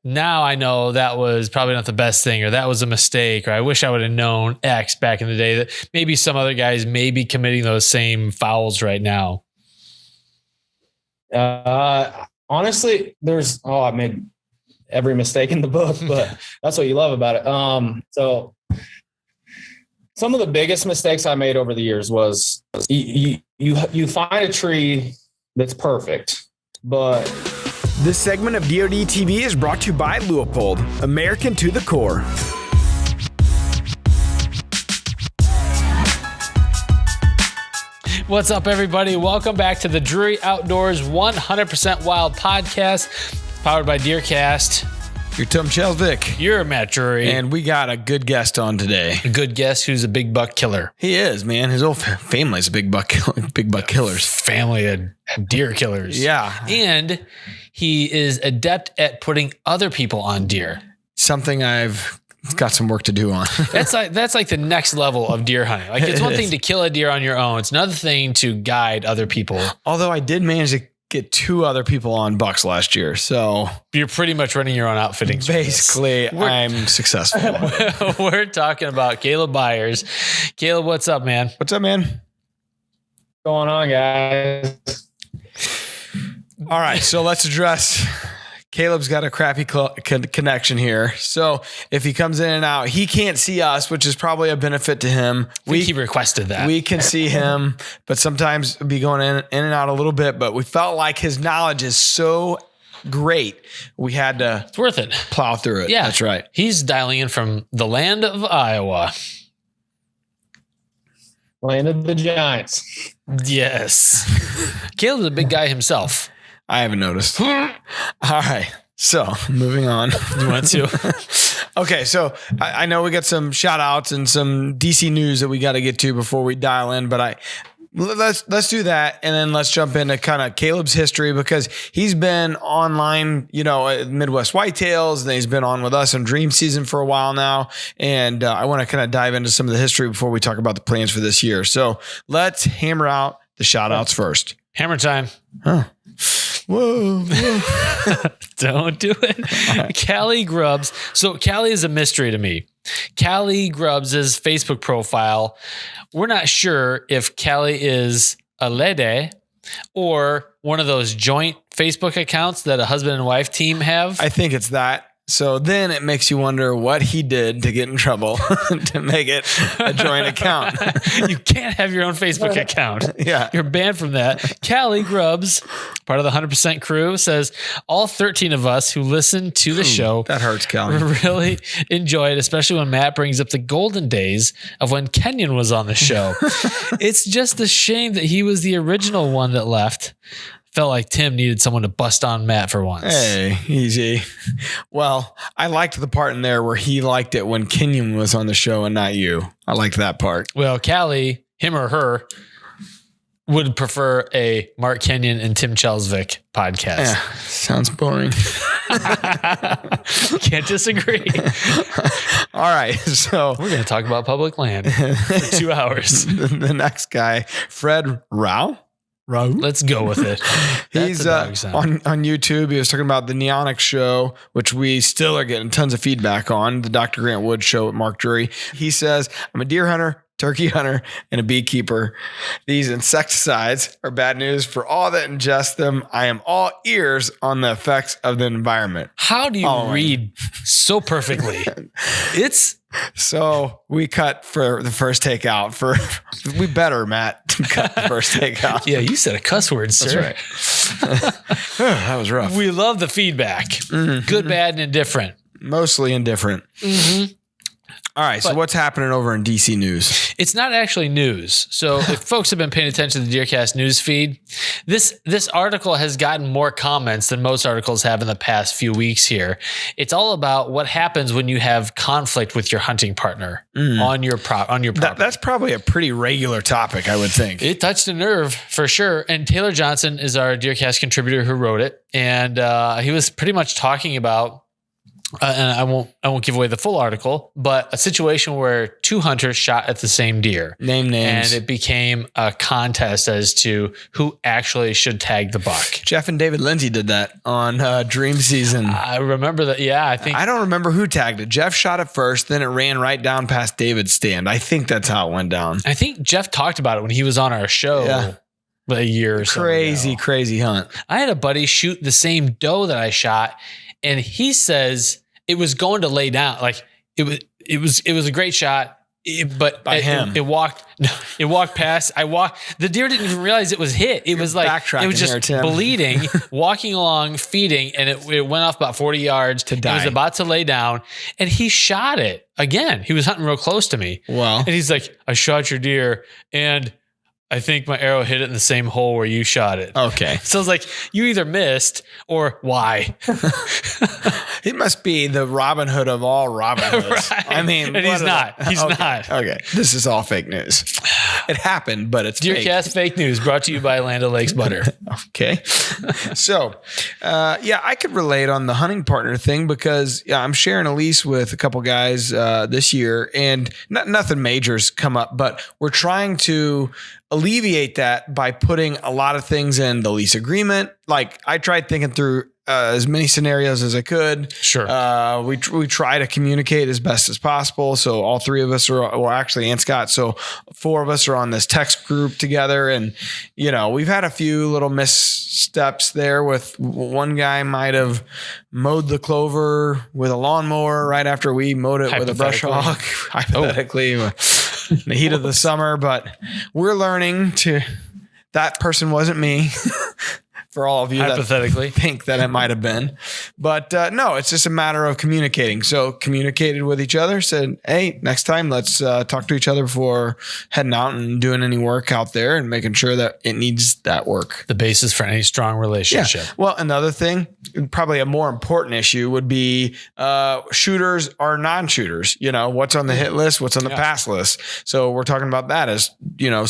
now I know that was probably not the best thing, or that was a mistake, or I wish I would have known X back in the day, that maybe some other guys may be committing those same fouls right now? Honestly, I made every mistake in the book, but that's what you love about it. So some of the biggest mistakes I made over the years was you find a tree that's perfect, but this segment of DoD TV is brought to you by Leupold, American to the core. What's up, everybody? Welcome back to the Drury Outdoors 100% Wild podcast, powered by DeerCast. You're Tim Chelsvik. You're Matt Drury. And we got a good guest on today. A good guest who's a big buck killer. He is, man. His whole family's a big buck killers. Family of deer killers. Yeah. And he is adept at putting other people on deer. Something I've got some work to do on. That's like the next level of deer hunting. Like, it's one thing to kill a deer on your own. It's another thing to guide other people. Although I did manage to get 2 other people on bucks last year. So you're pretty much running your own outfitting. Basically, I'm successful. We're talking about Caleb Byers. Caleb, what's up, man? What's up, man? What's going on, guys? All right, so let's address. Caleb's got a crappy connection here. So if he comes in and out, he can't see us, which is probably a benefit to him. He requested that. We can see him, but sometimes be going in and out a little bit. But we felt like his knowledge is so great, we had to it's worth it. Plow through it. Yeah, that's right. He's dialing in from the land of Iowa. Land of the Giants. Yes. Caleb's a big guy himself. I haven't noticed. All right. So moving on. You want to? Okay. So I know we got some shout outs and some DC news that we got to get to before we dial in, but let's do that. And then let's jump into kind of Caleb's history, because he's been online, Midwest Whitetails, and he's been on with us in Dream Season for a while now. And I want to kind of dive into some of the history before we talk about the plans for this year. So let's hammer out the shout outs first. Hammer time. Huh. Whoa. Don't do it. Right. Callie Grubbs. So Callie is a mystery to me. Callie Grubbs' Facebook profile, we're not sure if Callie is a lady or one of those joint Facebook accounts that a husband and wife team have. I think it's that. So then it makes you wonder what he did to get in trouble to make it a joint account. You can't have your own Facebook account. Yeah. You're banned from that. Callie Grubbs, part of the 100% crew, says, all 13 of us who listen to the show. That hurts, Callie. Really enjoy it, especially when Matt brings up the golden days of when Kenyon was on the show. It's just a shame that he was the original one that left. Felt like Tim needed someone to bust on Matt for once. Hey, easy. Well, I liked the part in there where he liked it when Kenyon was on the show and not you. I liked that part. Well, Callie, him or her, would prefer a Mark Kenyon and Tim Chelsvik podcast. Yeah, sounds boring. Can't disagree. All right, so we're going to talk about public land for 2 hours. The next guy, Fred Rao. Let's go with it. He's on YouTube. He was talking about the Neonic show, which we still are getting tons of feedback on. The Dr. Grant Wood show at Mark Drury. He says, I'm a deer hunter, turkey hunter, and a beekeeper. These insecticides are bad news for all that ingest them. I am all ears on the effects of the environment. How do you read so perfectly? So we cut for the first takeout. We better, Matt, cut the first takeout. Yeah, you said a cuss word, sir. That's right. That was rough. We love the feedback. Mm-hmm. Good, bad, and indifferent. Mostly indifferent. Mm-hmm. All right, so what's happening over in DC news? It's not actually news. So if folks have been paying attention to the DeerCast news feed, this article has gotten more comments than most articles have in the past few weeks here. It's all about what happens when you have conflict with your hunting partner on your property. That's probably a pretty regular topic, I would think. It touched a nerve for sure. And Taylor Johnson is our DeerCast contributor who wrote it. And he was pretty much talking about and I won't give away the full article, but a situation where two hunters shot at the same deer. Name names. And it became a contest as to who actually should tag the buck. Jeff and David Lindsay did that on Dream Season. I remember that. Yeah, I don't remember who tagged it. Jeff shot it first, then it ran right down past David's stand. I think that's how it went down. I think Jeff talked about it when he was on our show a year or so ago. Crazy hunt. I had a buddy shoot the same doe that I shot, and he says it was going to lay down. Like it was a great shot, but by him. It walked past. The deer didn't even realize it was hit. It was like, it was just bleeding, walking along, feeding, and it went off about 40 yards to die. It was about to lay down, and he shot it again. He was hunting real close to me. Wow. And he's like, I shot your deer, and I think my arrow hit it in the same hole where you shot it. Okay. So it's like, you either missed or why? He must be the Robin Hood of all Robin Hoods. Right. I mean, and he's not. He's not. Okay. This is all fake news. It happened, but it's DeerCast fake news brought to you by Land O'Lakes Butter. Okay. So, I could relate on the hunting partner thing because I'm sharing a lease with a couple guys this year, and nothing major's come up, but we're trying to alleviate that by putting a lot of things in the lease agreement. Like I tried thinking through as many scenarios as I could. Sure. We try to communicate as best as possible. So all three of us actually, and Scott. So 4 of us are on this text group together. And, we've had a few little missteps there with one guy might have mowed the clover with a lawnmower right after we mowed it with a brush hog, hypothetically, in the heat of the summer. But we're learning that person wasn't me. For all of you hypothetically that think that it might have been. But no, it's just a matter of communicating. So communicated with each other, said, hey, next time let's talk to each other before heading out and doing any work out there and making sure that it needs that work. The basis for any strong relationship. Yeah. Well, another thing, probably a more important issue would be shooters or non-shooters. What's on the hit list, what's on the pass list. So we're talking about that as,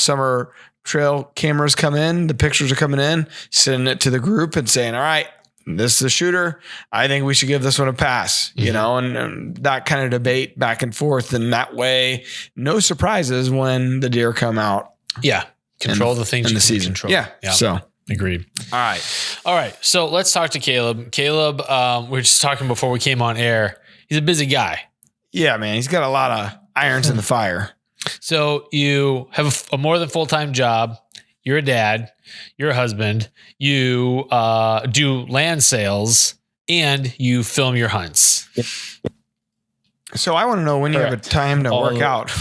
summer trail cameras come in, the pictures are coming in, sending it to the group and saying, all right, this is a shooter. I think we should give this one a pass, and that kind of debate back and forth. And that way, no surprises when the deer come out. Yeah. Control the things in you the can season. control. Yeah. So agreed. All right. So let's talk to Caleb. Caleb, we were just talking before we came on air. He's a busy guy. Yeah, man. He's got a lot of irons in the fire. So you have a more than full-time job. You're a dad. You're a husband. You do land sales and you film your hunts. So I want to know when you have a time to work out.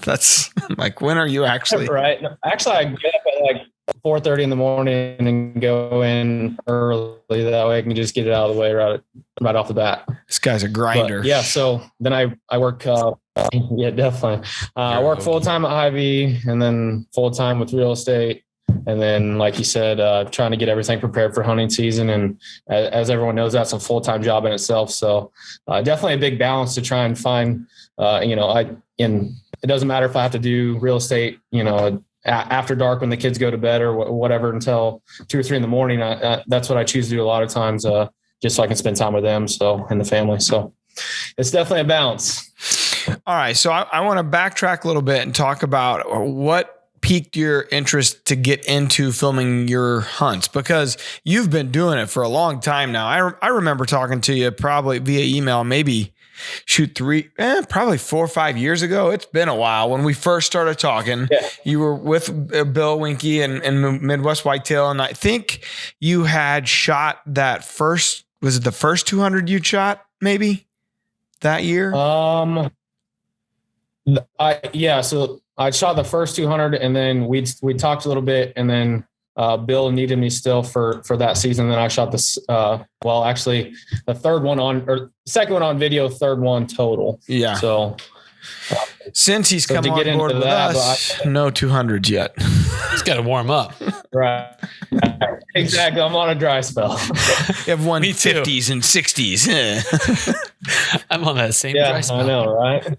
That's like, when are you actually? Right. Actually, I get up at like 4:30 in the morning and go in early. That way I can just get it out of the way right off the bat. This guy's a grinder. But yeah. So then I work, yeah, definitely. I work full-time at Hy-Vee and then full-time with real estate. And then, like you said, trying to get everything prepared for hunting season. And as everyone knows, that's a full-time job in itself. So definitely a big balance to try and find, it doesn't matter if I have to do real estate, after dark when the kids go to bed or whatever until 2 or 3 in the morning. That's what I choose to do a lot of times, just so I can spend time with them. So, and the family. So it's definitely a balance. All right. So I want to backtrack a little bit and talk about what piqued your interest to get into filming your hunts, because you've been doing it for a long time now. I remember talking to you probably via email, maybe probably 4 or 5 years ago. It's been a while when we first started talking. Yeah. You were with Bill Winkie and Midwest Whitetail. And I think you had shot that first, was it the first 200 you shot maybe that year? So I shot the first 200 and then we talked a little bit and then Bill needed me still for that season. Then I shot this, actually the second one on video, third one total. Yeah. So since he's come on board with us, no 200s yet. He's got to warm up. Right. Exactly. I'm on a dry spell. You have 150s and 60s. I'm on that same Yeah, dry spell. I know, right?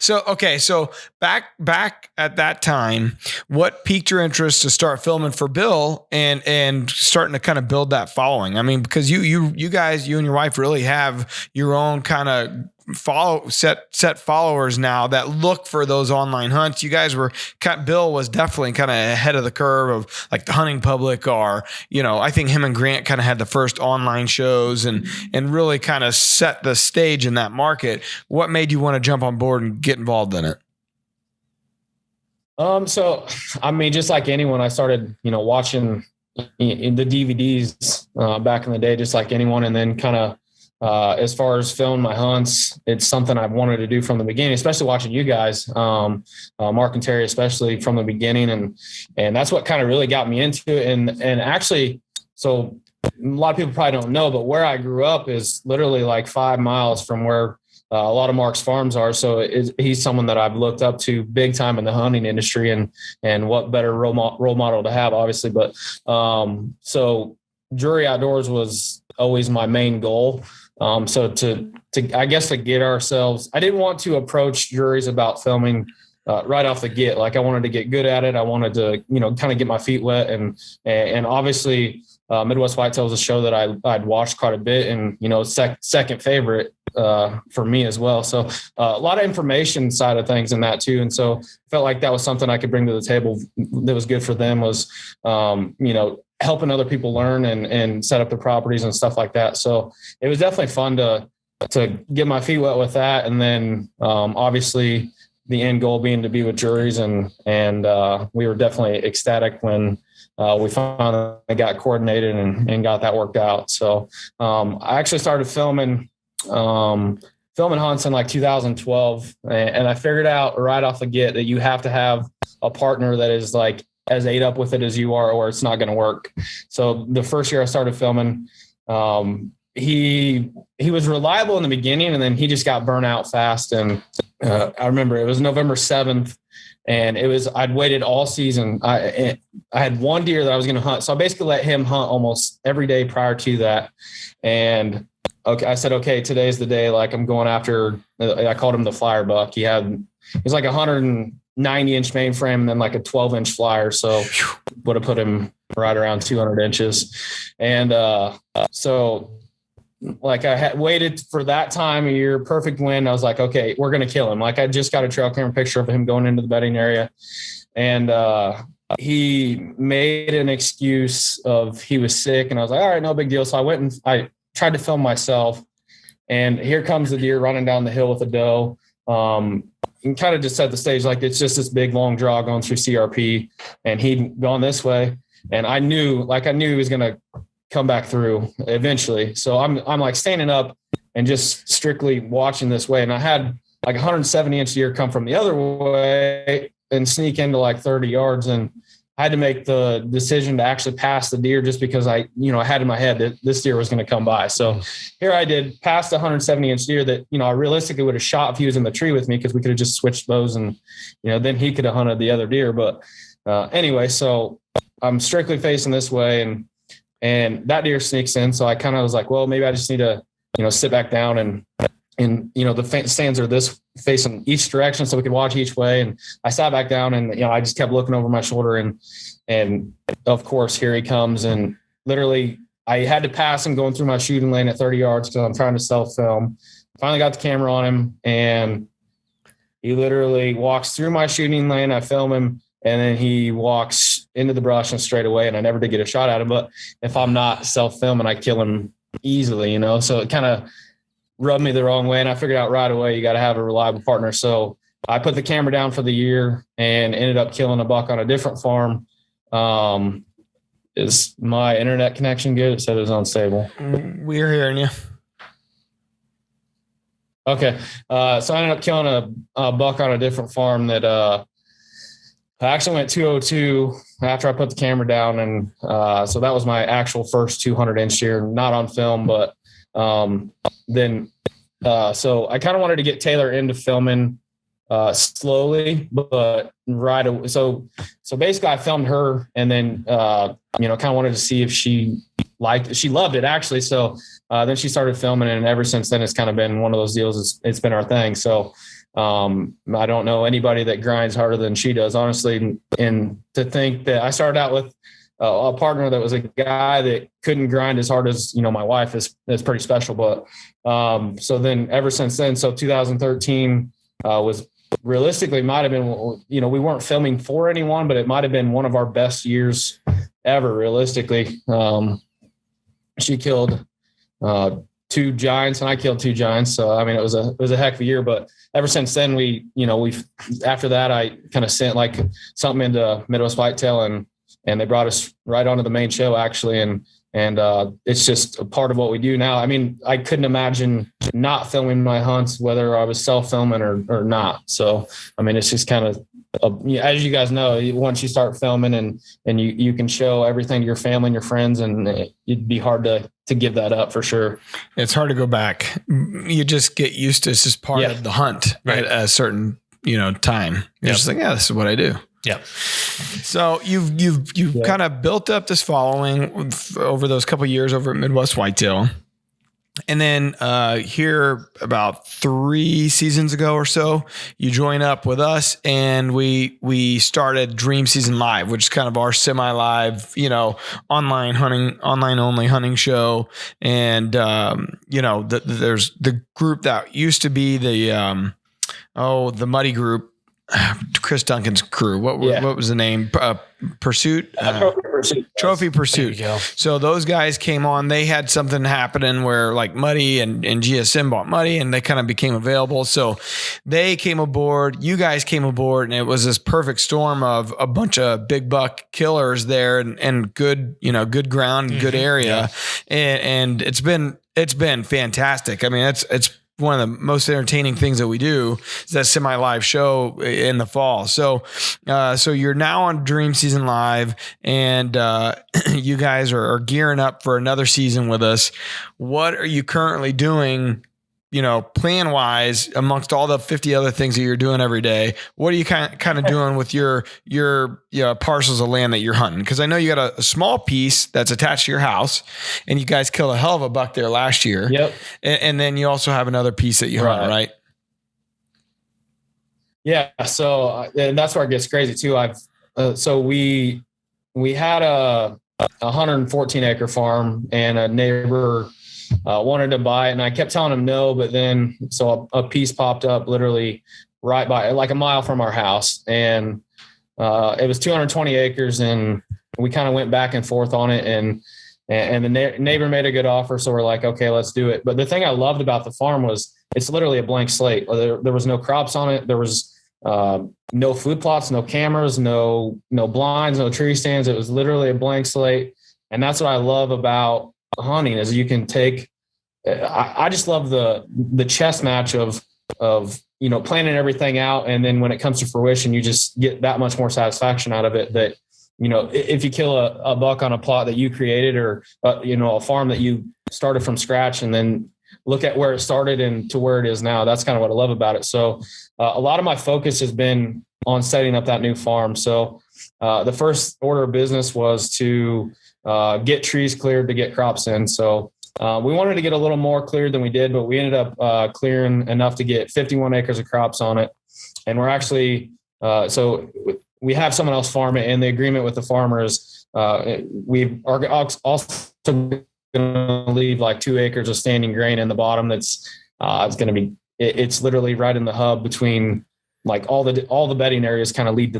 So back at that time, what piqued your interest to start filming for Bill and starting to kind of build that following? I mean, because you guys, you and your wife really have your own kind of set followers now that look for those online hunts. You guys were Bill was definitely kind of ahead of the curve of like the hunting public, or I think him and Grant kind of had the first online shows and really kind of set the stage in that market. What made you want to jump on board and get involved in it? So I mean, just like anyone, I started watching in the DVDs back in the day, just like anyone, and then kind of as far as filming my hunts, it's something I've wanted to do from the beginning, especially watching you guys, Mark and Terry, especially from the beginning. And that's what kind of really got me into it. And actually, so a lot of people probably don't know, but where I grew up is literally like 5 miles from where a lot of Mark's farms are. So he's someone that I've looked up to big time in the hunting industry, and what better role model to have, obviously. But so Drury Outdoors was always my main goal. So to I guess to get ourselves, I didn't want to approach juries about filming right off the get. Like I wanted to get good at it. I wanted to, kind of get my feet wet, and obviously Midwest Whitetail is a show that I'd watched quite a bit, and second favorite for me as well. So a lot of information side of things in that too, and so felt like that was something I could bring to the table that was good for them. Was helping other people learn and set up the properties and stuff like that. So it was definitely fun to get my feet wet with that. And then obviously the end goal being to be with juries, and we were definitely ecstatic when we finally got coordinated and got that worked out. So I actually started filming hunts in like 2012. And I figured out right off the get that you have to have a partner that is like as ate up with it as you are, or it's not going to work. So the first year I started filming, he was reliable in the beginning, and then he just got burnt out fast. And I remember it was November 7th, and I'd waited all season. I had one deer that I was going to hunt. So I basically let him hunt almost every day prior to that. And I said, okay, today's the day. Like I'm going after, I called him the flyer buck. He was like 190-inch mainframe and then like a 12-inch flyer. So would have put him right around 200 inches. And so like I had waited for that time of year, perfect wind. I was like, okay, we're going to kill him. Like I just got a trail camera picture of him going into the bedding area. And he made an excuse of he was sick. And I was like, all right, no big deal. So I went and I tried to film myself. And here comes the deer running down the hill with a doe. And kind of just set the stage. Like it's just this big long draw going through CRP, and he'd gone this way. And I knew he was going to come back through eventually. So I'm like standing up and just strictly watching this way. And I had like 170-inch deer come from the other way and sneak into like 30 yards. And I had to make the decision to actually pass the deer just because I had in my head that this deer was going to come by. So here I did pass the 170-inch deer that, I realistically would have shot if he was in the tree with me, because we could have just switched bows and, then he could have hunted the other deer. But anyway, so I'm strictly facing this way, and that deer sneaks in. So I kind of was like, well, maybe I just need to, sit back down and the stands are this facing each direction so we could watch each way. And I sat back down, and, I just kept looking over my shoulder, and of course, here he comes. And literally I had to pass him going through my shooting lane at 30 yards because I'm trying to self-film. Finally got the camera on him, and he literally walks through my shooting lane. I film him, and then he walks into the brush and straight away. And I never did get a shot at him, but if I'm not self-filming, I kill him easily, so it kind of rubbed me the wrong way. And I figured out right away, you got to have a reliable partner. So I put the camera down for the year and ended up killing a buck on a different farm. Is my internet connection good? It said it was unstable. We're hearing you. Okay. So I ended up killing a buck on a different farm that I actually went 202 after I put the camera down. And so that was my actual first 200-inch deer, not on film, but then so I kind of wanted to get Taylor into filming slowly, but right away. So basically I filmed her, and then kind of wanted to see if she she loved it actually. So then she started filming, and ever since then, it's kind of been one of those deals. It's been our thing. So I don't know anybody that grinds harder than she does, honestly. And to think that I started out with a partner that was a guy that couldn't grind as hard as, my wife is pretty special. But so then ever since then, so 2013 was realistically might have been, we weren't filming for anyone, but it might have been one of our best years ever. Realistically, she killed 2 giants and I killed 2 giants. So, I mean, it was a heck of a year, but ever since then after that, I kind of sent like something into Midwest Whitetail and they brought us right onto the main show actually. And it's just a part of what we do now. I mean, I couldn't imagine not filming my hunts, whether I was self-filming or not. So, I mean, it's just kind of, as you guys know, once you start filming and you can show everything to your family and your friends, and it'd be hard to give that up for sure. It's hard to go back. You just get used to it's just part of the hunt at a certain, time. You're just like, this is what I do. Yeah. So you've kind of built up this following over those couple of years over at Midwest Whitetail. And then here about 3 seasons ago or so, you join up with us and we started Dream Season Live, which is kind of our semi-live, online only hunting show. And, there's the group that used to be the Muddy group, Chris Duncan's crew. What was the name? Pursuit? Trophy Pursuit. So those guys came on. They had something happening where like Muddy and GSM bought Muddy and they kind of became available. So they came aboard. You guys came aboard, and it was this perfect storm of a bunch of big buck killers there and good, good ground, and good area. Yeah. And it's been fantastic. I mean, it's one of the most entertaining things that we do is that semi-live show in the fall. So you're now on Dream Season Live, and you guys are gearing up for another season with us. What are you currently doing, plan wise amongst all the 50 other things that you're doing every day? What are you kind of doing with your parcels of land that you're hunting? Because I know you got a small piece that's attached to your house, and you guys killed a hell of a buck there last year. Yep. And then you also have another piece that you hunt, right? Yeah. So and that's where it gets crazy too. So we had a 114 acre farm, and a neighbor wanted to buy it, and I kept telling him no, but then so a piece popped up literally right by, like a mile from our house, and it was 220 acres, and we kind of went back and forth on it, and the neighbor made a good offer, so we're like, okay, let's do it. But the thing I loved about the farm was it's literally a blank slate. There was no crops on it. There was no food plots, no cameras, no blinds, no tree stands. It was literally a blank slate, and that's what I love about hunting is you can take. I just love the chess match of planning everything out, and then when it comes to fruition, you just get that much more satisfaction out of it. That if you kill a buck on a plot that you created, or a farm that you started from scratch, and then look at where it started and to where it is now. That's kind of what I love about it. So a lot of my focus has been on setting up that new farm. So the first order of business was to get trees cleared to get crops in. So we wanted to get a little more cleared than we did, but we ended up clearing enough to get 51 acres of crops on it. And we're actually, so we have someone else farm it, and the agreement with the farmers, we are also going to leave like 2 acres of standing grain in the bottom. That's it's going to be, it's literally right in the hub between like all the bedding areas kind of lead to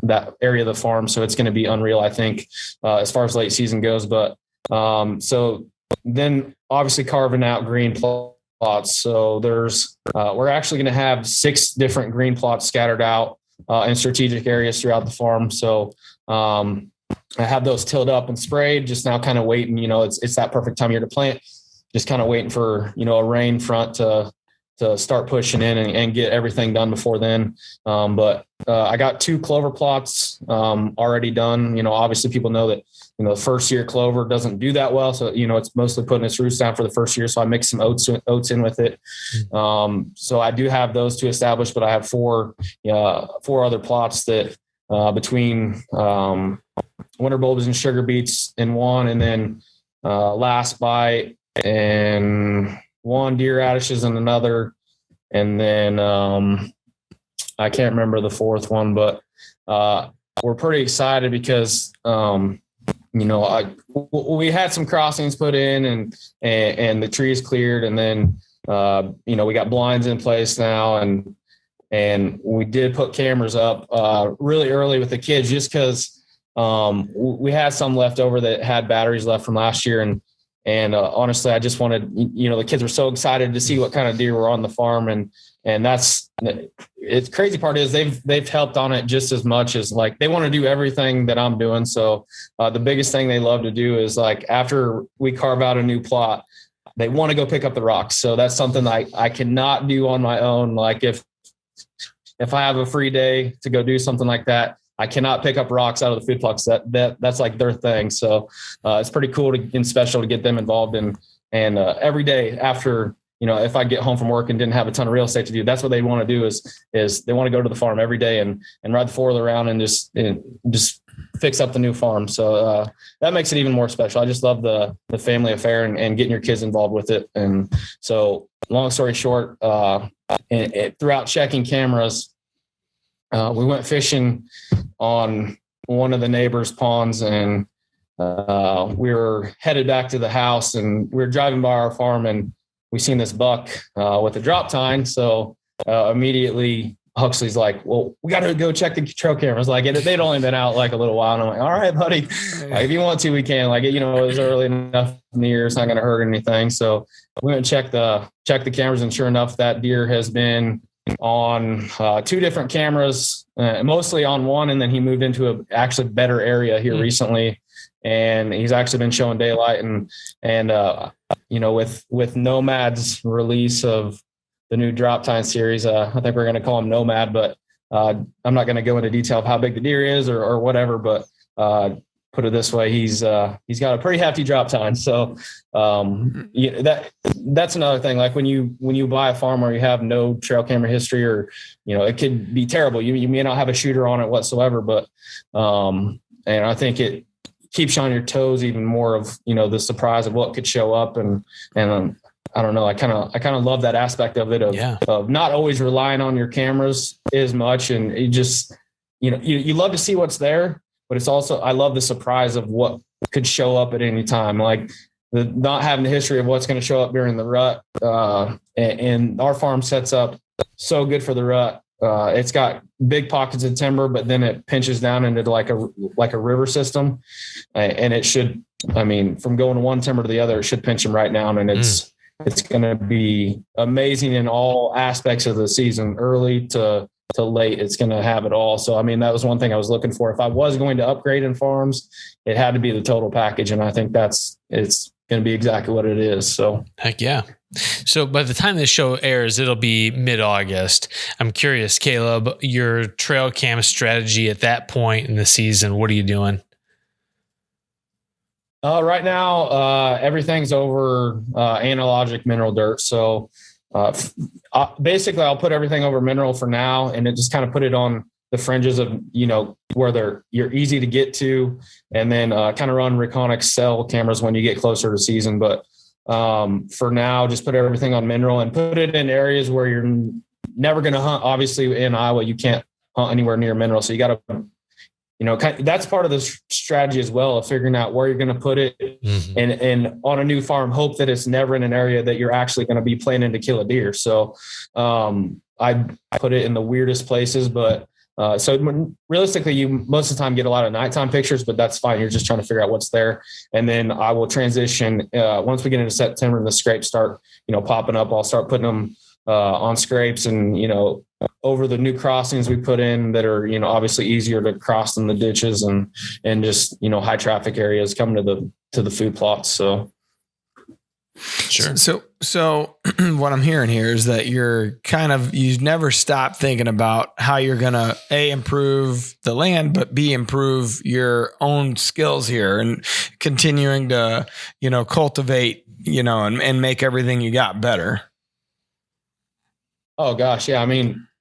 that area of the farm. So it's going to be unreal, I think, as far as late season goes. But so then obviously carving out green plots. So there's, we're actually going to have 6 different green plots scattered out in strategic areas throughout the farm. So I have those tilled up and sprayed, just now kind of waiting, it's that perfect time of year to plant, just kind of waiting for, a rain front to start pushing in and get everything done before then. But I got 2 clover plots already done. Obviously people know that, the first year clover doesn't do that well. So, it's mostly putting its roots down for the first year. So I mixed some oats in with it. So I do have those 2 established, but I have 4 other plots that between winter bulbs and sugar beets in one, and then last bite, and 1 deer radishes and another. And then I can't remember the 4th one, but we're pretty excited because we had some crossings put in and the trees cleared, and then we got blinds in place now, and we did put cameras up really early with the kids just because we had some left over that had batteries left from last year, and honestly, I just wanted, the kids were so excited to see what kind of deer were on the farm, and it's crazy part is they've helped on it just as much as, like, they want to do everything that I'm doing. So the biggest thing they love to do is, like, after we carve out a new plot, they want to go pick up the rocks. So that's something I cannot do on my own. Like if I have a free day to go do something like that, I cannot pick up rocks out of the food plots. That's like their thing. So it's pretty cool and special to get them involved in. And every day after, if I get home from work and didn't have a ton of real estate to do, that's what they want to do is they want to go to the farm every day and ride the 4-wheeler around and just fix up the new farm. So that makes it even more special. I just love the family affair and getting your kids involved with it. And so long story short, throughout checking cameras, we went fishing on one of the neighbors' ponds, and we were headed back to the house, and we were driving by our farm, and we seen this buck with a drop tine. So immediately Huxley's like, well, we got to go check the trail cameras. Like they'd only been out like a little while. And I'm like, all right, buddy, like, if you want to, we can. Like, it was early enough in the year. It's not going to hurt anything. So we went and checked the cameras, and sure enough, that deer has been on 2 different cameras, mostly on one. And then he moved into a actually better area here recently. And he's actually been showing daylight, and with Nomad's release of the new drop tine series, I think we're going to call him Nomad, but I'm not going to go into detail of how big the deer is or whatever, but put it this way, he's got a pretty hefty drop tine. So that's another thing. Like when you buy a farm where you have no trail camera history, or it could be terrible. You may not have a shooter on it whatsoever, but and I think it keeps you on your toes even more of the surprise of what could show up, and I don't know, I kind of love that aspect of it of not always relying on your cameras as much, and it just you love to see what's there, but it's also, I love the surprise of what could show up at any time, like not having the history of what's going to show up during the rut, and our farm sets up so good for the rut. It's got big pockets of timber, but then it pinches down into like a river system, and it should, from going to one timber to the other, it should pinch them right down, and it's going to be amazing in all aspects of the season, early to late. It's going to have it all. So that was one thing I was looking for. If I was going to upgrade in farms, it had to be the total package, and I think it's going to be exactly what it is. So heck yeah. So by the time this show airs, it'll be mid-August. I'm curious, Caleb, your trail cam strategy at that point in the season, what are you doing? Right now, everything's over analogic mineral dirt. So basically I'll put everything over mineral for now, and it just kind of put it on the fringes of, where you're easy to get to, and then kind of run Reconic cell cameras when you get closer to season. But for now, just put everything on mineral and put it in areas where you're never going to hunt. Obviously in Iowa, you can't hunt anywhere near mineral. So you got to, that's part of the strategy as well, of figuring out where you're going to put it, and on a new farm, hope that it's never in an area that you're actually going to be planning to kill a deer. So I put it in the weirdest places, but so realistically, you most of the time get a lot of nighttime pictures, but that's fine. You're just trying to figure out what's there. And then I will transition once we get into September and the scrapes start, popping up. I'll start putting them on scrapes, and, over the new crossings we put in that are, obviously easier to cross than the ditches and just, high traffic areas coming to the food plots. So. Sure. So what I'm hearing here is that you never stop thinking about how you're going to improve the land, but B, improve your own skills here, and continuing to, cultivate, and make everything you got better. Oh gosh. Yeah.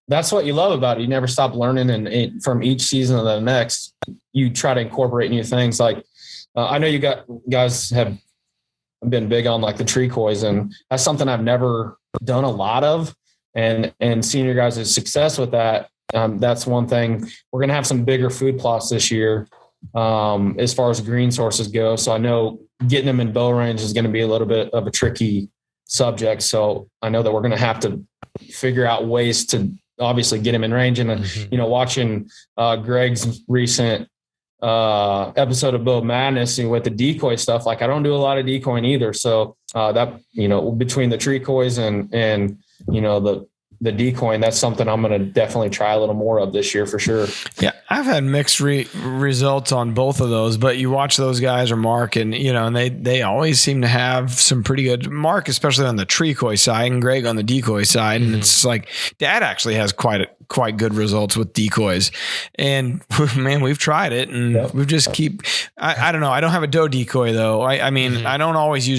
That's what you love about it. You never stop learning, and from each season to the next, you try to incorporate new things. Like I know you guys have been big on like the tree coys, and that's something I've never done a lot of. And seeing your guys' success with that, that's one thing. We're going to have some bigger food plots this year as far as green sources go. So I know getting them in bow range is going to be a little bit of a tricky subject. So I know that we're going to have to figure out ways to obviously get him in range. And, watching Greg's recent episode of Bow Madness with the decoy stuff, like I don't do a lot of decoying either. So that, between the tree coys and the decoying, that's something I'm going to definitely try a little more of this year for sure. Yeah. I've had mixed results on both of those, but you watch those guys or Mark and they always seem to have some pretty good, Mark, especially on the tree coy side and Greg on the decoy side. And it's like Dad actually has quite good results with decoys, and man, we've tried it and we've just I don't know. I don't have a doe decoy though. I mean, I don't always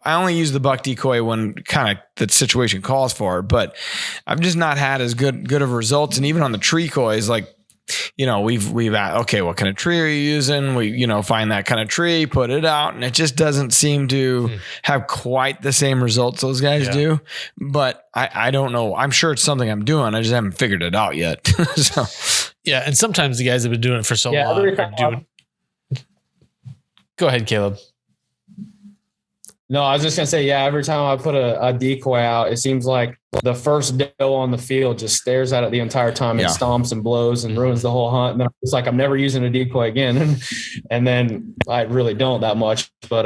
I only use the buck decoy when kind of the situation calls for it, but I've just not had as good of results. And even on the tree coys, like, we've okay, what kind of tree are you using? We, find that kind of tree, put it out, and it just doesn't seem to have quite the same results those guys do. But I don't know. I'm sure it's something I'm doing. I just haven't figured it out yet. So yeah. And sometimes the guys have been doing it for so long. Go ahead, Caleb. No, I was just going to say, every time I put a decoy out, it seems like the first doe on the field just stares at it the entire time and stomps and blows and ruins the whole hunt. And then it's like, I'm never using a decoy again. And then I really don't that much. But,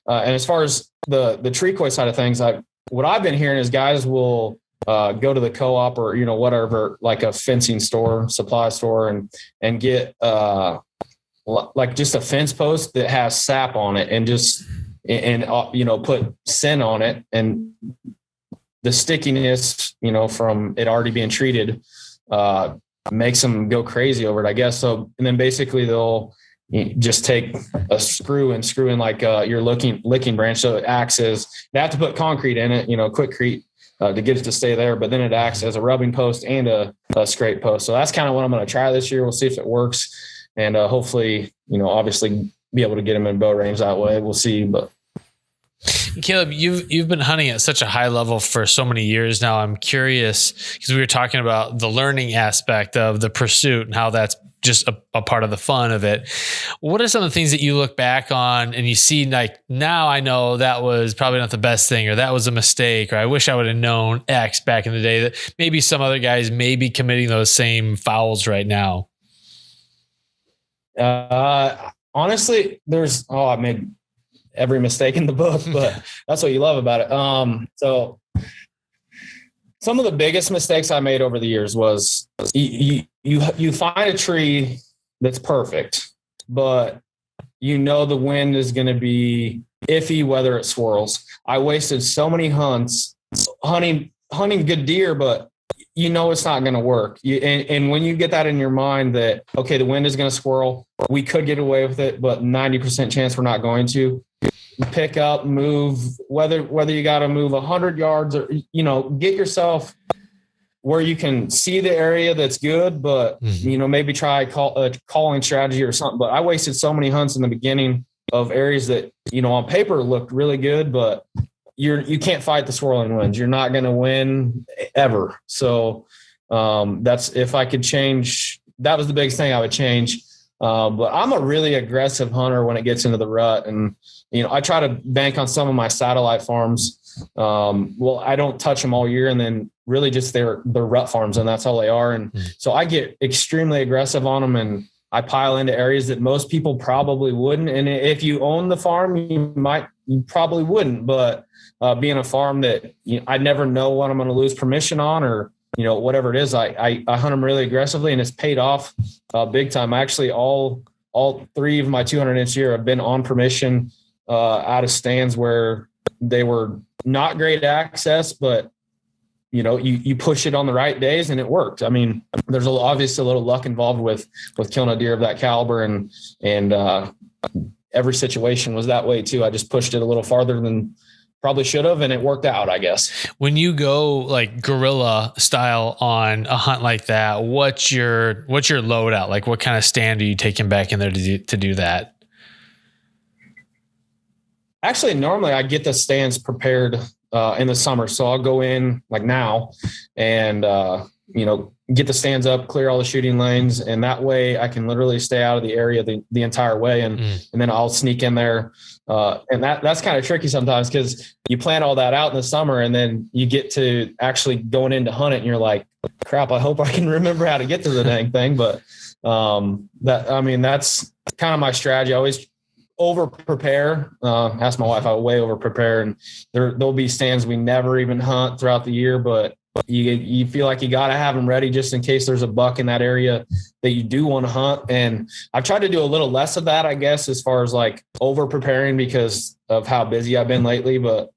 and as far as the tree coy side of things, what I've been hearing is guys will go to the co-op or, whatever, like a fencing store, supply store, and get like just a fence post that has sap on it and just, put sin on it, and the stickiness, from it already being treated, makes them go crazy over it, I guess. So, and then basically they'll just take a screw and screw in like your licking branch. So it acts as, they have to put concrete in it, quickcrete to get it to stay there, but then it acts as a rubbing post and a scrape post. So that's kind of what I'm going to try this year. We'll see if it works, and hopefully, obviously be able to get them in bow range that way. We'll see, but. Caleb, you've been hunting at such a high level for so many years now. I'm curious, because we were talking about the learning aspect of the pursuit and how that's just a part of the fun of it. What are some of the things that you look back on and you see, like, now I know that was probably not the best thing, or that was a mistake, or I wish I would have known X back in the day, that maybe some other guys may be committing those same fouls right now? Honestly, I made every mistake in the book, but that's what you love about it. So some of the biggest mistakes I made over the years was you find a tree that's perfect, but the wind is going to be iffy whether it swirls. I wasted so many hunts hunting good deer, but it's not going to work. And when you get that in your mind that, okay, the wind is going to swirl, we could get away with it, but 90% chance we're not going to. Pick up, move, whether you got to move 100 yards or, get yourself where you can see the area that's good, but, maybe try a calling strategy or something. But I wasted so many hunts in the beginning of areas that, on paper looked really good, but you can't fight the swirling winds. You're not going to win ever. So that's, if I could change, that was the biggest thing I would change. But I'm a really aggressive hunter when it gets into the rut, and I try to bank on some of my satellite farms. I don't touch them all year, and then really just they're rut farms, and that's all they are. And so I get extremely aggressive on them, and I pile into areas that most people probably wouldn't. And if you own the farm, you probably wouldn't. But being a farm that I never know what I'm going to lose permission on, or whatever it is, I hunt them really aggressively, and it's paid off big time. Actually, all 3 of my 200-inch year have been on permission out of stands where they were not great access, but you push it on the right days and it worked. I mean, there's obviously a little luck involved with killing a deer of that caliber, and every situation was that way too. I just pushed it a little farther than probably should have, and it worked out, I guess. When you go like guerrilla style on a hunt like that, what's your loadout? Like, what kind of stand are you taking back in there to do that? Actually, normally I get the stands prepared in the summer. So I'll go in like now and, get the stands up, clear all the shooting lanes. And that way I can literally stay out of the area the entire way. And then I'll sneak in there. And that's kind of tricky sometimes because you plan all that out in the summer and then you get to actually going in to hunt it and you're like, crap, I hope I can remember how to get to the dang thing. But that's kind of my strategy. I always over prepare. Ask my wife, I way over prepare, and there'll be stands we never even hunt throughout the year, but you feel like you got to have them ready just in case there's a buck in that area that you do want to hunt. And I've tried to do a little less of that, I guess, as far as like over preparing because of how busy I've been lately. But,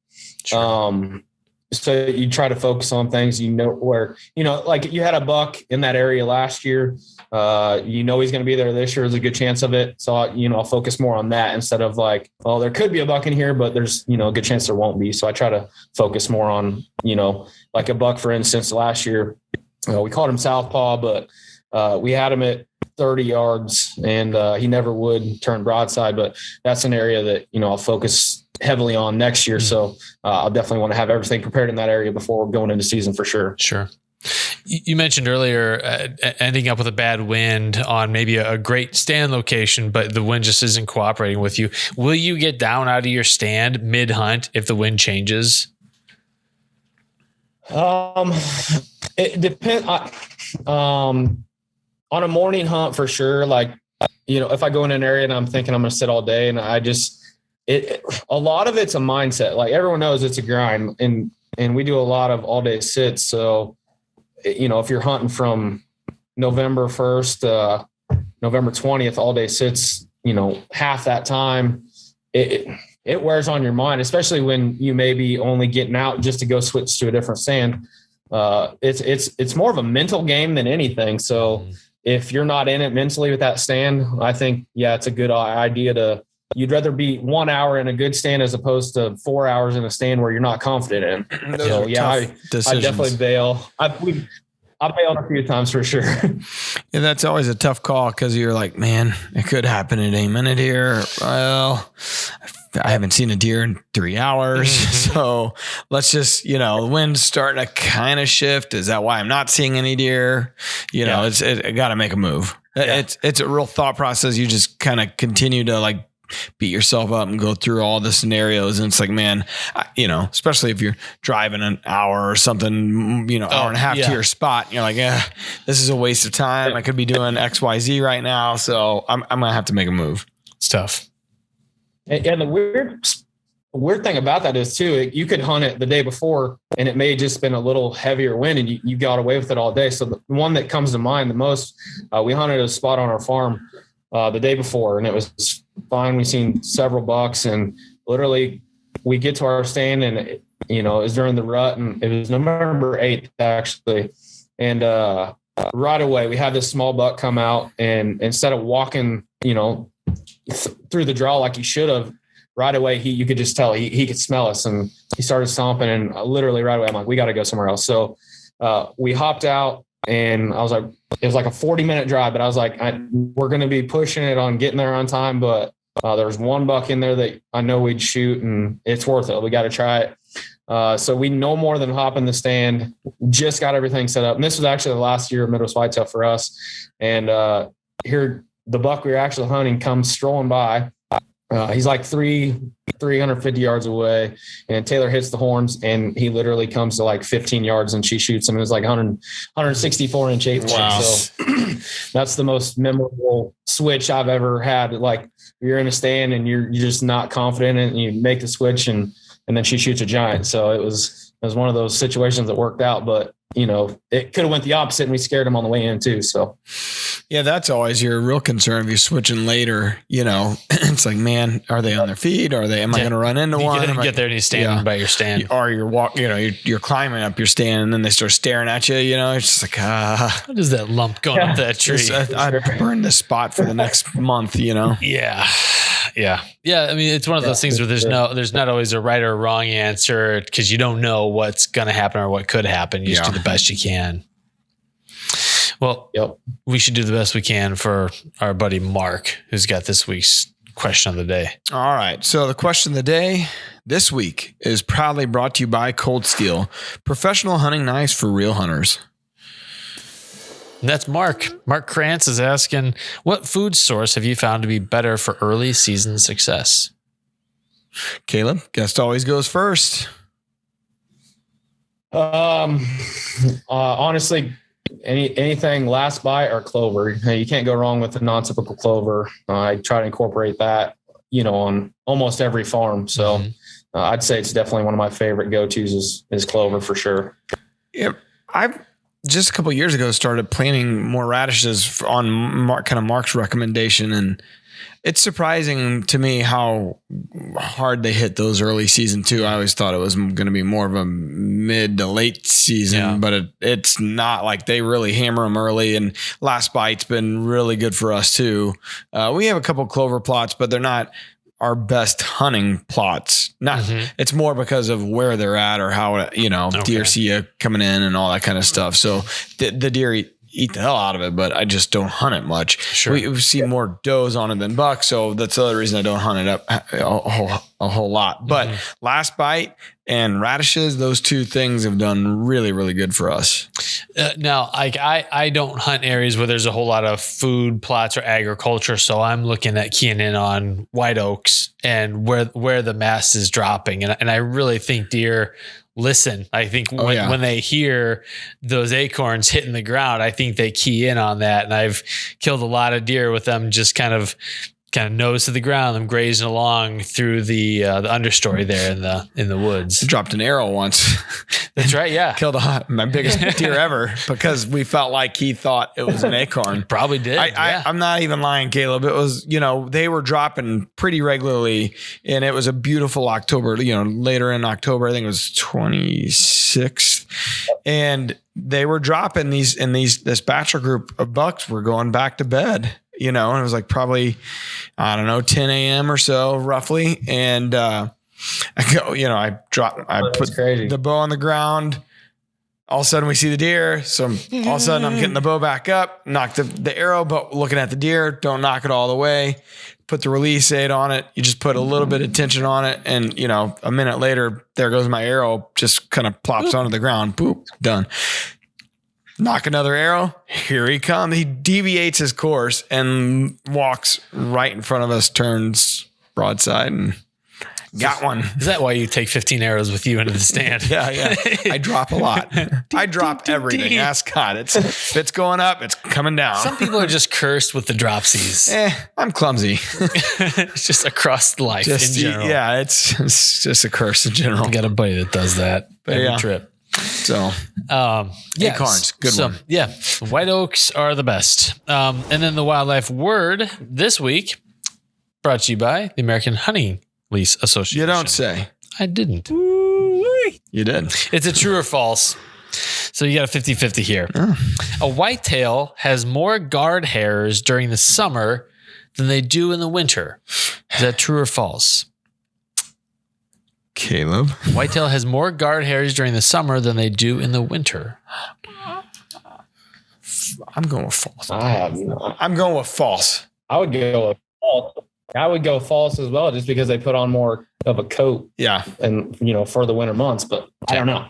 sure. So you try to focus on things, where, like you had a buck in that area last year, he's going to be there this year. There's a good chance of it. So, I'll focus more on that instead of like, oh, there could be a buck in here, but there's, a good chance there won't be. So I try to focus more on, like a buck, for instance, last year, we called him Southpaw, but we had him at 30 yards and he never would turn broadside, but that's an area that, I'll focus heavily on next year. So I'll definitely want to have everything prepared in that area before going into season for sure. Sure. You mentioned earlier ending up with a bad wind on maybe a great stand location, but the wind just isn't cooperating with you. Will you get down out of your stand mid hunt if the wind changes? It depends on a morning hunt for sure. Like, if I go in an area and I'm thinking I'm going to sit all day and a lot of it's a mindset. Like everyone knows it's a grind and we do a lot of all day sits. So, if you're hunting from November 1st, November 20th, all day sits, half that time, it wears on your mind, especially when you may be only getting out just to go switch to a different stand. It's more of a mental game than anything. So if you're not in it mentally with that stand, I think, it's a good idea you'd rather be 1 hour in a good stand as opposed to 4 hours in a stand where you're not confident in. So I definitely bail. I've bailed a few times for sure. Yeah, that's always a tough call because you're like, man, it could happen at any minute here. Well, I haven't seen a deer in 3 hours. So let's just, the wind's starting to kind of shift. Is that why I'm not seeing any deer? I got to make a move. Yeah. It's a real thought process. You just kind of continue to like beat yourself up and go through all the scenarios. And it's like, man, especially if you're driving an hour or something, hour and a half to your spot, and you're like, this is a waste of time. I could be doing X, Y, Z right now. So I'm going to have to make a move. It's tough. And the weird thing about that is too, you could hunt it the day before and it may have just been a little heavier wind and you got away with it all day. So the one that comes to mind the most, we hunted a spot on our farm the day before and it was fine. We seen several bucks and literally we get to our stand and it was during the rut and it was November 8th actually. And right away we had this small buck come out and instead of walking, through the draw like he should have, right away you could just tell he could smell us and he started stomping and literally right away I'm like, we got to go somewhere else. So we hopped out and I was like, it was like a 40-minute drive, but I was like, we're going to be pushing it on getting there on time. But there's one buck in there that I know we'd shoot and it's worth it. We got to try it. So we no more than hop in the stand, just got everything set up. And this was actually the last year of Midwest Whitetail for us. And here the buck we were actually hunting comes strolling by. He's like 350 yards away and Taylor hits the horns and he literally comes to like 15 yards and she shoots him. It was like 164 inch 8. Wow. So that's the most memorable switch I've ever had. Like you're in a stand and you're just not confident and you make the switch and then she shoots a giant. So it was one of those situations that worked out, but it could have went the opposite and we scared him on the way in too. So yeah, that's always your real concern. If you're switching later, it's like, man, are they on their feet? Am I going to run into one? You get there and he's standing by your stand, or you're climbing up your stand and then they start staring at you. It's just like, what is that lump going up that tree? I burned the spot for the next month. Yeah. I mean, it's one of those things where there's not always a right or wrong answer because you don't know what's going to happen or what could happen. You just do the best you can. Well, we should do the best we can for our buddy Mark, who's got this week's question of the day. All right. So the question of the day this week is proudly brought to you by Cold Steel, professional hunting knives for real hunters. And that's Mark. Mark Krantz is asking, what food source have you found to be better for early season success? Caleb, guest always goes first. Honestly, anything last bite or clover. You can't go wrong with the non-typical clover. I try to incorporate that, on almost every farm. So I'd say it's definitely one of my favorite go-tos is clover for sure. Yep. I've just a couple of years ago started planting more radishes on Mark's recommendation, and it's surprising to me how hard they hit those early season too. I always thought it was going to be more of a mid to late season, but it's not. Like, they really hammer them early, and last bite's been really good for us too. We have a couple clover plots, but they're not our best hunting plots. It's more because of where they're at or how, deer see you coming in and all that kind of stuff. So the deer eat the hell out of it, but I just don't hunt it much. Sure. We see more does on it than bucks. So that's the other reason I don't hunt it up a whole lot. But last bite and radishes, those two things have done really, really good for us. Now, I don't hunt areas where there's a whole lot of food plots or agriculture. So I'm looking at keying in on white oaks and where the mass is dropping. And I really think deer listen. I think when they hear those acorns hitting the ground, I think they key in on that. And I've killed a lot of deer with them just kind of nose to the ground, them grazing along through the understory there in the woods. I dropped an arrow once. That's right. Yeah. Killed my biggest deer ever because we felt like he thought it was an acorn. Probably did. I'm not even lying, Caleb. It was, they were dropping pretty regularly, and it was a beautiful October, later in October, I think it was 26th. And they were dropping this bachelor group of bucks were going back to bed. And it was like probably, 10 a.m. or so roughly. And I put the bow on the ground. All of a sudden we see the deer. So all of a sudden I'm getting the bow back up, knock the arrow, but looking at the deer, don't knock it all the way. Put the release aid on it. You just put a little bit of tension on it. And, a minute later, there goes my arrow, just kind of plops onto the ground. Boop, done. Knock another arrow. Here he comes. He deviates his course and walks right in front of us, turns broadside, and got one. Is that why you take 15 arrows with you into the stand? Yeah. I drop a lot. I drop everything. Ask God. If it's going up, it's coming down. Some people are just cursed with the dropsies. I'm clumsy. It's just across life in general. Yeah, it's just a curse in general. I got a buddy that does that every trip. So, acorns, good one. Yeah, white oaks are the best. And then the wildlife word this week brought to you by the American Hunting Lease Association. You don't say. I didn't. You did. It's a true or false. So you got a 50-50 here. A whitetail has more guard hairs during the summer than they do in the winter. Is that true or false? Caleb. Whitetail has more guard hairs during the summer than they do in the winter. I'm going with false. I'm going with false. I would go with false. I would go false as well, just because they put on more of a coat. Yeah. And, for the winter months, but I don't know.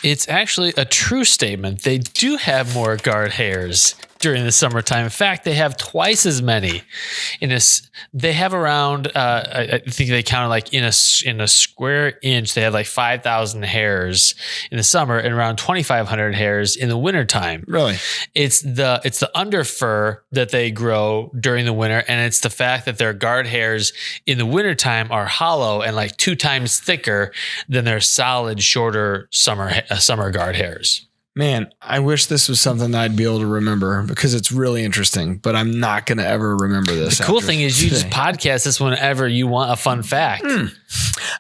It's actually a true statement. They do have more guard hairs during the summertime. In fact, they have twice as many. They have around, I think they counted like in a square inch, they had like 5,000 hairs in the summer and around 2,500 hairs in the wintertime. Really? It's the under fur that they grow during the winter, and it's the fact that their guard hairs in the wintertime are hollow and like 2 times thicker than their solid, shorter summer guard hairs. Man, I wish this was something that I'd be able to remember, because it's really interesting, but I'm not going to ever remember this. The cool thing is you just podcast this whenever you want a fun fact.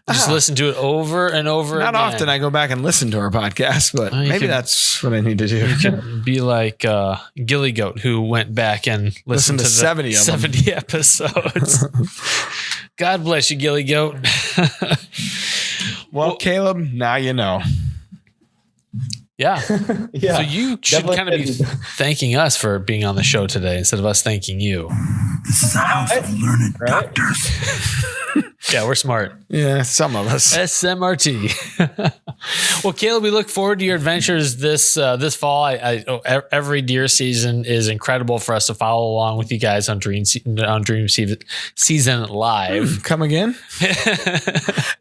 Just listen to it over and over Not again. often I go back and listen to our podcast, but maybe that's what I need to do. You can be like Gilly Goat, who went back and listened to the 70 episodes. God bless you, Gilly Goat. Well, Caleb, now you know. Yeah. Yeah. So you should Definitely kind of be didn't. thanking us for being on the show today instead of us thanking you. This is a house of learned Right? doctors. Yeah, we're smart. Yeah, some of us. SMRT. Well, Caleb, we look forward to your adventures this fall. Every deer season is incredible for us to follow along with you guys on Dream Season Live. Come again?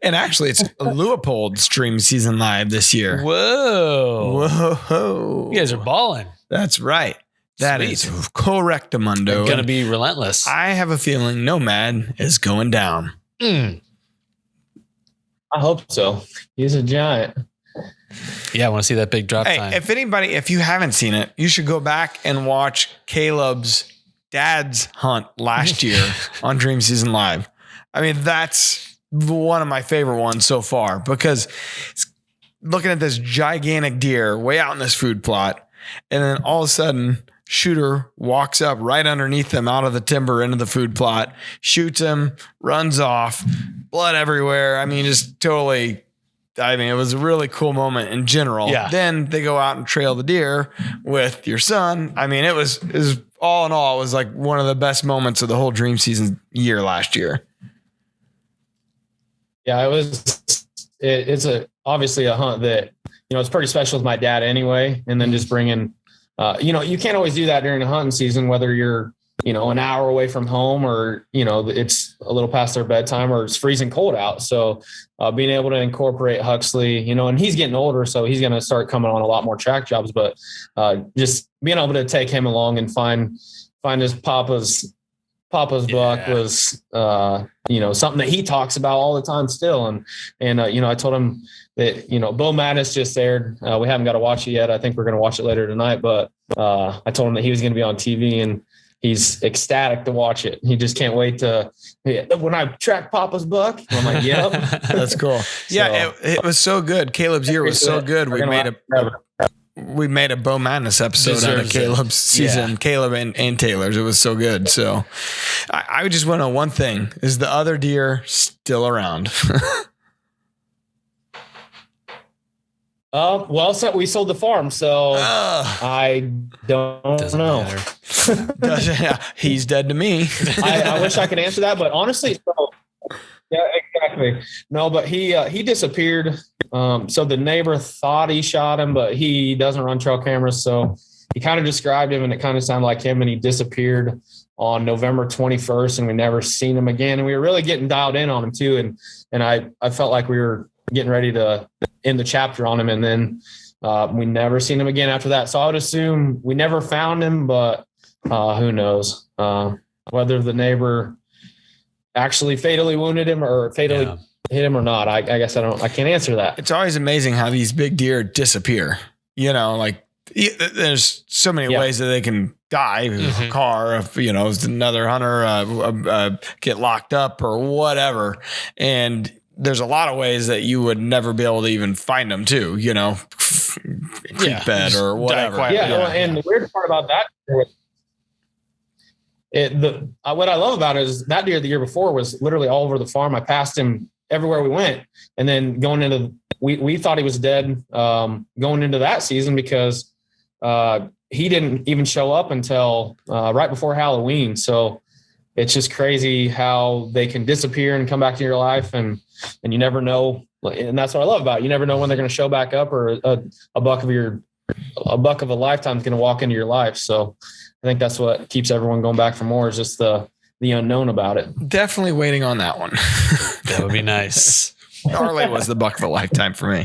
And actually, it's Leopold's Dream Season Live this year. Whoa. Whoa. You guys are balling. That's right. That Sweet. is correctamundo. Going to be relentless. I have a feeling Nomad is going down. I hope so. He's a giant. Yeah, I want to see that big drop Hey, time. if you haven't seen it, you should go back and watch Caleb's dad's hunt last year on Dream Season Live. I mean, that's one of my favorite ones so far because looking at this gigantic deer way out in this food plot, and then all of a sudden, shooter walks up right underneath them out of the timber into the food plot, shoots him, runs off, blood everywhere. I mean, just totally. I mean, it was a really cool moment in general. Yeah. Then they go out and trail the deer with your son. I mean, it was all in all, it was like one of the best moments of the whole Dream Season year last year. Yeah, it's obviously a hunt that, it's pretty special with my dad anyway. And then just bringing, you can't always do that during the hunting season, whether you're, an hour away from home or, it's a little past their bedtime or it's freezing cold out. So being able to incorporate Huxley, and he's getting older, so he's going to start coming on a lot more track jobs, but just being able to take him along and find his Papa's buck was, something that he talks about all the time still. And I told him that, Bo Madness just aired. We haven't got to watch it yet. I think we're going to watch it later tonight, but I told him that he was going to be on TV and he's ecstatic to watch it. He just can't wait when I track Papa's buck. I'm like, yep. That's cool. Yeah. It was so good. Caleb's year was so good. We made a Bo Madness episode out of Caleb's season, Caleb and Taylor's. It was so good. So I just want to know one thing. Is the other deer still around? So we sold the farm, so I don't know. He's dead to me. I wish I could answer that, but honestly, yeah, exactly. No, but he disappeared. So the neighbor thought he shot him, but he doesn't run trail cameras. So he kind of described him and it kind of sounded like him, and he disappeared on November 21st and we never seen him again. And we were really getting dialed in on him too. And I felt like we were getting ready to end the chapter on him. And then we never seen him again after that. So I would assume we never found him, but who knows whether the neighbor actually fatally wounded him or fatally hit him or not. I guess I can't answer that. It's always amazing how these big deer disappear. There's so many ways that they can die. A car, another hunter get locked up or whatever. And there's a lot of ways that you would never be able to even find them too, creek bed or whatever. And the weird part about that, what I love about it is that deer the year before was literally all over the farm. I passed him everywhere we went. And then going into, we thought he was dead going into that season because he didn't even show up until right before Halloween. So it's just crazy how they can disappear and come back to your life. And you never know. And that's what I love about it. You never know when they're going to show back up or a buck of a lifetime is going to walk into your life. So I think that's what keeps everyone going back for more is just the unknown about it. Definitely waiting on that one. That would be nice. Harley was the buck of a lifetime for me.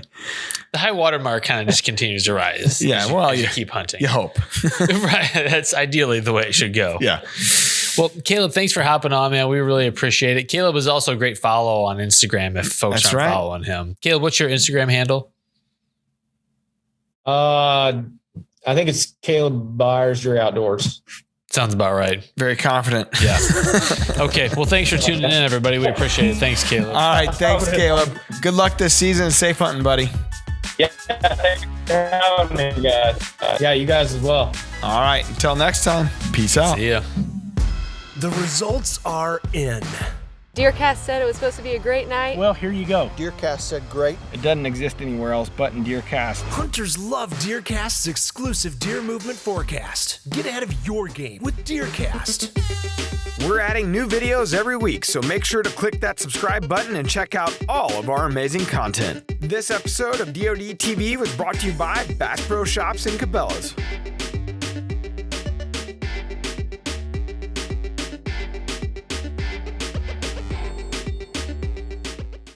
The high water mark kind of just continues to rise. Yeah. Well, you keep hunting. You hope. Right. That's ideally the way it should go. Yeah. Well, Caleb, thanks for hopping on, man. We really appreciate it. Caleb is also a great follow on Instagram if folks aren't following him. Caleb, what's your Instagram handle? I think it's Caleb Byers, Drury Outdoors. Sounds about right. Very confident. Yeah. Okay. Well, thanks for tuning in, everybody. We appreciate it. Thanks, Caleb. All right. Thanks, Caleb. Good luck this season. Safe hunting, buddy. Yeah. Thanks for having me, guys. Yeah, you guys as well. All right. Until next time. Peace out. See ya. The results are in. DeerCast said it was supposed to be a great night. Well, here you go. DeerCast said great. It doesn't exist anywhere else but in DeerCast. Hunters love DeerCast's exclusive deer movement forecast. Get ahead of your game with DeerCast. We're adding new videos every week, so make sure to click that subscribe button and check out all of our amazing content. This episode of DoD TV was brought to you by Bass Pro Shops and Cabela's.